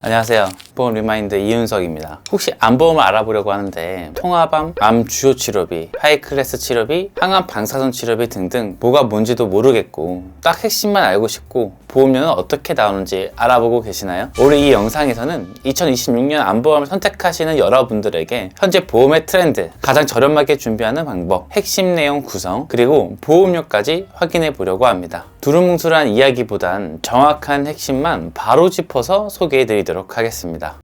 안녕하세요. 보험 리마인드 이윤석입니다. 혹시 암보험을 알아보려고 하는데 통합암, 암 주요 치료비, 하이클래스 치료비, 항암 방사선 치료비 등등 뭐가 뭔지도 모르겠고 딱 핵심만 알고 싶고 보험료는 어떻게 나오는지 알아보고 계시나요? 오늘 이 영상에서는 2026년 암보험을 선택하시는 여러분들에게 현재 보험의 트렌드, 가장 저렴하게 준비하는 방법, 핵심 내용 구성, 그리고 보험료까지 확인해 보려고 합니다. 두루뭉술한 이야기보단 정확한 핵심만 바로 짚어서 소개해 드리도록 하겠습니다.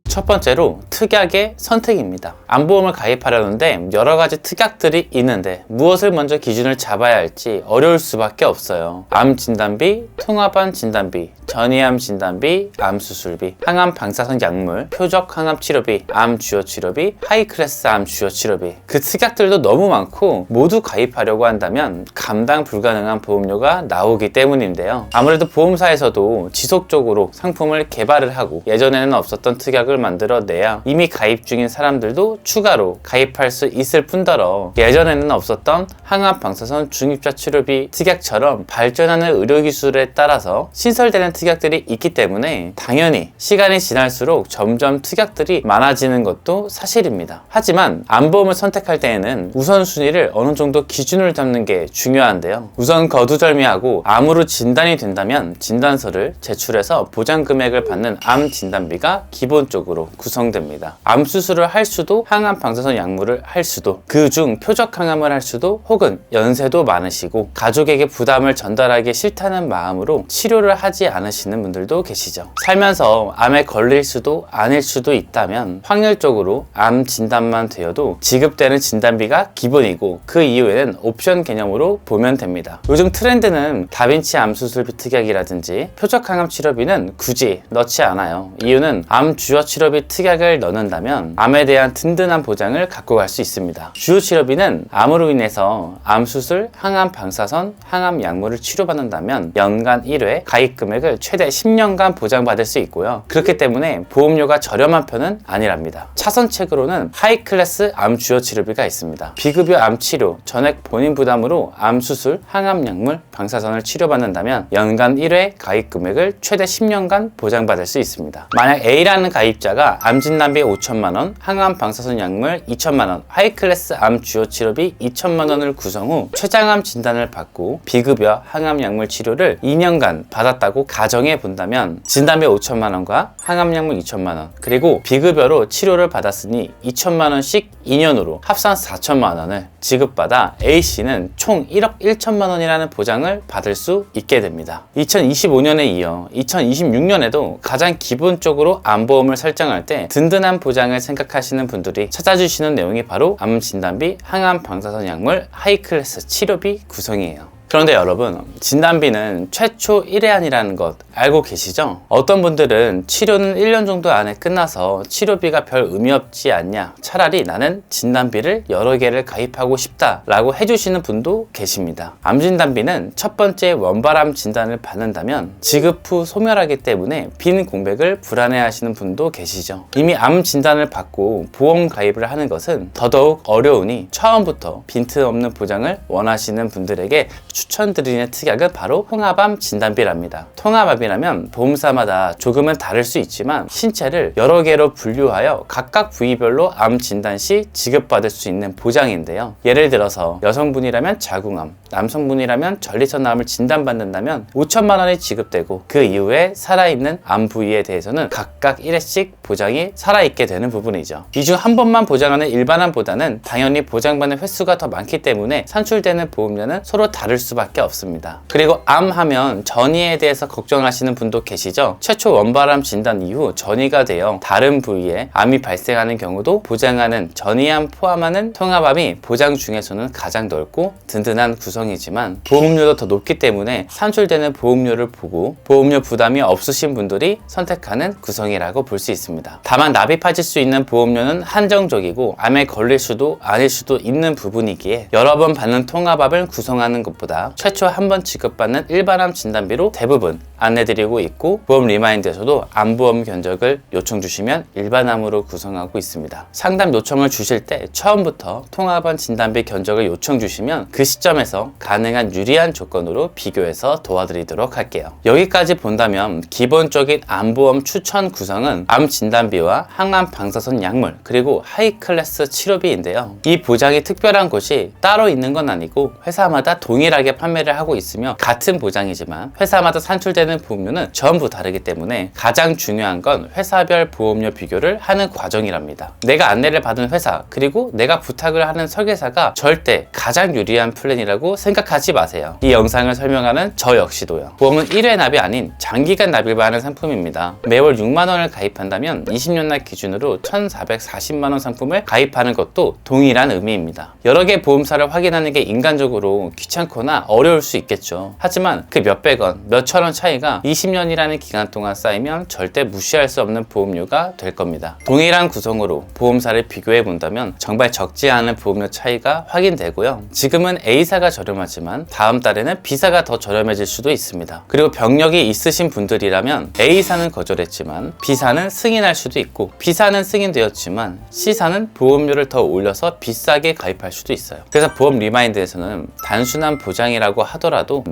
첫 번째로 특약의 선택입니다. 암보험을 가입하려는데 여러 가지 특약들이 있는데 무엇을 먼저 기준을 잡아야 할지 어려울 수밖에 없어요. 암 진단비, 통합암 진단비, 전이암 진단비, 암 수술비, 항암 방사선 약물, 표적 항암 치료비, 암 주요 치료비, 하이클래스 암 주요 치료비. 그 특약들도 너무 많고 모두 가입하려고 한다면 감당 불가능한 보험료가 나오기 때문인데요. 아무래도 보험사에서도 지속적으로 상품을 개발을 하고 예전에는 없었던 특약을 만들어내야 이미 가입 중인 사람들도 추가로 가입할 수 있을 뿐더러 예전에는 없었던 항암 방사선 중입자 치료비 특약처럼 발전하는 의료기술에 따라서 신설되는 특약들이 있기 때문에 당연히 시간이 지날수록 점점 특약들이 많아지는 것도 사실입니다. 하지만 암보험을 선택할 때에는 우선순위를 어느 정도 기준을 잡는 게 중요한데요. 우선 거두절미하고 암으로 진단이 된다면 진단서를 제출해서 보장 금액을 받는 암 진단비가 기본적으로 구성됩니다. 암 수술을 할 수도 항암 방사선 약물을 할 수도 그중 표적 항암을 할 수도 혹은 연세도 많으시고 가족에게 부담을 전달하기 싫다는 마음으로 치료를 하지 않으시는 분들도 계시죠. 살면서 암에 걸릴 수도 아닐 수도 있다면 확률적으로 암 진단만 되어도 지급되는 진단비가 기본이고 그 이후에는 옵션 개념으로 보면 됩니다. 요즘 트렌드는 다빈치 암 수술비 특약이라든지 표적 항암 치료비는 굳이 넣지 않아요. 이유는 암 주요 치료비 특약을 넣는다면 암에 대한 든든한 보장을 갖고 갈 수 있습니다. 주요 치료비는 암으로 인해서 암 수술, 항암 방사선, 항암 약물을 치료받는다면 연간 1회 가입 금액을 최대 10년간 보장받을 수 있고요. 그렇기 때문에 보험료가 저렴한 편은 아니랍니다. 차선책으로는 하이클래스 암 주요 치료비가 있습니다. 비급여 암 치료, 전액 본인 부담으로 암 수술, 항암 약물, 방사선을 치료받는다면 연간 1회 가입 금액을 최대 10년간 보장받을 수 있습니다. 만약 A라는 가입자가 암 진단비 5천만원, 항암 방사선 약물 2천만원, 하이클래스 암 주요 치료비 2천만원을 구성 후 췌장암 진단을 받고 비급여 항암 약물 치료를 2년간 받았다고 가정해 본다면 진단비 5천만원과 항암 약물 2천만원 그리고 비급여로 치료를 받았으니 2천만원씩 2년으로 합산 4천만원을 지급받아 A씨는 총 1억 1천만원이라는 보장을 받을 수 있게 됩니다. 2025년에 이어 2026년에도 가장 기본적으로 암보험을 설정할 때 든든한 보장을 생각하시는 분들이 찾아주시는 내용이 바로 암 진단비, 항암 방사선 약물, 하이클래스 치료비 구성이에요. 그런데 여러분, 진단비는 최초 1회안이라는 것 알고 계시죠? 어떤 분들은 치료는 1년 정도 안에 끝나서 치료비가 별 의미 없지 않냐, 차라리 나는 진단비를 여러 개를 가입하고 싶다 라고 해주시는 분도 계십니다. 암 진단비는 첫 번째 원발암 진단을 받는다면 지급 후 소멸하기 때문에 빈 공백을 불안해 하시는 분도 계시죠. 이미 암 진단을 받고 보험 가입을 하는 것은 더더욱 어려우니 처음부터 빈틈없는 보장을 원하시는 분들에게 추천드리는 특약은 바로 통합암 진단비랍니다. 통합암이라면 보험사마다 조금은 다를 수 있지만 신체를 여러 개로 분류하여 각각 부위별로 암 진단 시 지급받을 수 있는 보장인데요. 예를 들어서 여성분이라면 자궁암, 남성분이라면 전리선암을 진단받는다면 5천만 원이 지급되고 그 이후에 살아있는 암 부위에 대해서는 각각 1회씩 보장이 살아있게 되는 부분이죠. 이 중 한 번만 보장하는 일반암보다는 당연히 보장받는 횟수가 더 많기 때문에 산출되는 보험료는 서로 다를 수밖에 없습니다. 그리고 암 하면 전이에 대해서 걱정하시는 분도 계시죠? 최초 원발암 진단 이후 전이가 되어 다른 부위에 암이 발생하는 경우도 보장하는 전이암 포함하는 통합암이 보장 중에서는 가장 넓고 든든한 구성이지만 보험료도 더 높기 때문에 산출되는 보험료를 보고 보험료 부담이 없으신 분들이 선택하는 구성이라고 볼 수 있습니다. 다만 납입하실 수 있는 보험료는 한정적이고 암에 걸릴 수도 아닐 수도 있는 부분이기에 여러 번 받는 통합암을 구성하는 것보다 보험사 최초 한 번 지급받는 일반암 진단비로 대부분 안내드리고 있고, 보험 리마인드에서도 암보험 견적을 요청 주시면 일반암으로 구성하고 있습니다. 상담 요청을 주실 때 처음부터 통합암 진단비 견적을 요청 주시면 그 시점에서 가능한 유리한 조건으로 비교해서 도와드리도록 할게요. 여기까지 본다면 기본적인 암보험 추천 구성은 암 진단비와 항암 방사선 약물, 그리고 하이 클래스 치료비인데요. 이 보장이 특별한 곳이 따로 있는 건 아니고 회사마다 동일하게 판매를 하고 있으며 같은 보장이지만 회사마다 산출되는 보험료는 전부 다르기 때문에 가장 중요한 건 회사별 보험료 비교를 하는 과정이랍니다. 내가 안내를 받은 회사, 그리고 내가 부탁을 하는 설계사가 절대 가장 유리한 플랜이라고 생각하지 마세요. 이 영상을 설명하는 저 역시도요. 보험은 1회 납이 아닌 장기간 납입을 하는 상품입니다. 매월 6만원을 가입한다면 20년날 기준으로 1,440만원 상품을 가입하는 것도 동일한 의미입니다. 여러 개 보험사를 확인하는 게 인간적으로 귀찮거나 어려울 수 있겠죠. 하지만 그 몇백 원, 몇천 원 차이가 20년이라는 기간 동안 쌓이면 절대 무시할 수 없는 보험료가 될 겁니다. 동일한 구성으로 보험사를 비교해 본다면 정말 적지 않은 보험료 차이가 확인되고요. 지금은 A사가 저렴하지만 다음 달에는 B사가 더 저렴해질 수도 있습니다. 그리고 병력이 있으신 분들이라면 A사는 거절했지만 B사는 승인할 수도 있고, B사는 승인되었지만 C사는 보험료를 더 올려서 비싸게 가입할 수도 있어요. 그래서 보험 리마인드에서는 단순한 보장이라고 하더라도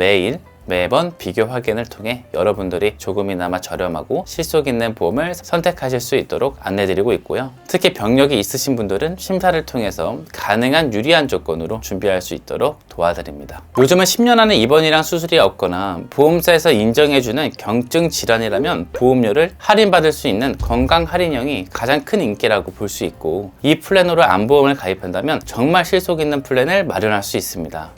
매번 비교 확인을 통해 여러분들이 조금이나마 저렴하고 실속 있는 보험을 선택하실 수 있도록 안내드리고 있고요. 특히 병력이 있으신 분들은 심사를 통해서 가능한 유리한 조건으로 준비할 수 있도록 도와드립니다. 요즘은 10년 안에 입원이랑 수술이 없거나 보험사에서 인정해주는 경증 질환이라면 보험료를 할인받을 수 있는 건강 할인형이 가장 큰 인기라고 볼 수 있고, 이 플랜으로 암보험을 가입한다면 정말 실속 있는 플랜을 마련할 수 있습니다.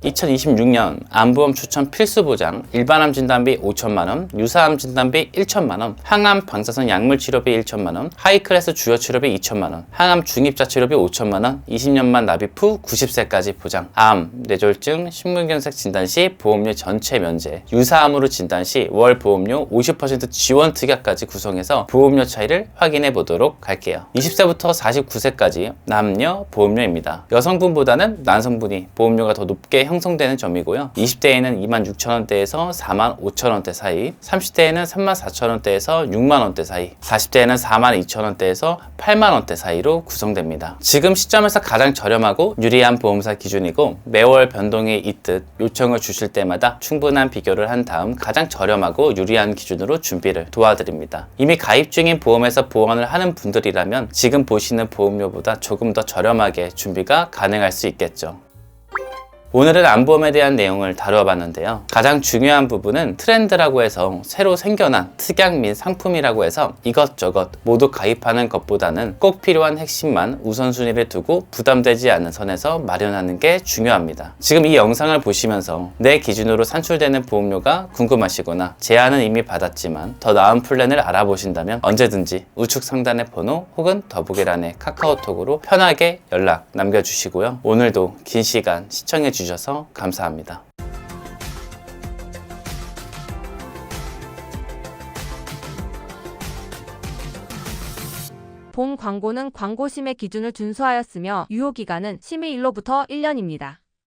2026년 암보험 추천 필수 보장, 일반암 진단비 5천만원, 유사암 진단비 1천만원, 항암 방사선 약물 치료비 1천만원, 하이클래스 주요 치료비 2천만원, 항암 중입자 치료비 5천만원, 20년만 납입 후 90세까지 보장, 암, 뇌졸중, 심근경색 진단 시 보험료 전체 면제, 유사암으로 진단 시 월 보험료 50% 지원 특약까지 구성해서 보험료 차이를 확인해 보도록 할게요. 20세부터 49세까지 남녀 보험료입니다. 여성분보다는 남성분이 보험료가 더 높게 형성되는 점이고요. 20대에는 26,000원대에서 45,000원대 사이, 30대에는 34,000원대에서 6만원대 사이, 40대에는 42,000원대에서 8만원대 사이로 구성됩니다. 지금 시점에서 가장 저렴하고 유리한 보험사 기준이고, 매월 변동이 있듯 요청을 주실 때마다 충분한 비교를 한 다음 가장 저렴하고 유리한 기준으로 준비를 도와드립니다. 이미 가입 중인 보험에서 보험을 하는 분들이라면 지금 보시는 보험료보다 조금 더 저렴하게 준비가 가능할 수 있겠죠. 오늘은 암보험에 대한 내용을 다루어 봤는데요. 가장 중요한 부분은 트렌드라고 해서 새로 생겨난 특약 및 상품이라고 해서 이것저것 모두 가입하는 것보다는 꼭 필요한 핵심만 우선순위를 두고 부담되지 않는 선에서 마련하는 게 중요합니다. 지금 이 영상을 보시면서 내 기준으로 산출되는 보험료가 궁금하시거나 제안은 이미 받았지만 더 나은 플랜을 알아보신다면 언제든지 우측 상단의 번호 혹은 더보기란의 카카오톡으로 편하게 연락 남겨주시고요. 오늘도 긴 시간 시청해 주셔서 감사합니다. 본 광고는 광고 심의 기준을 준수하였으며 유효기간은 심의일로부터 1년입니다.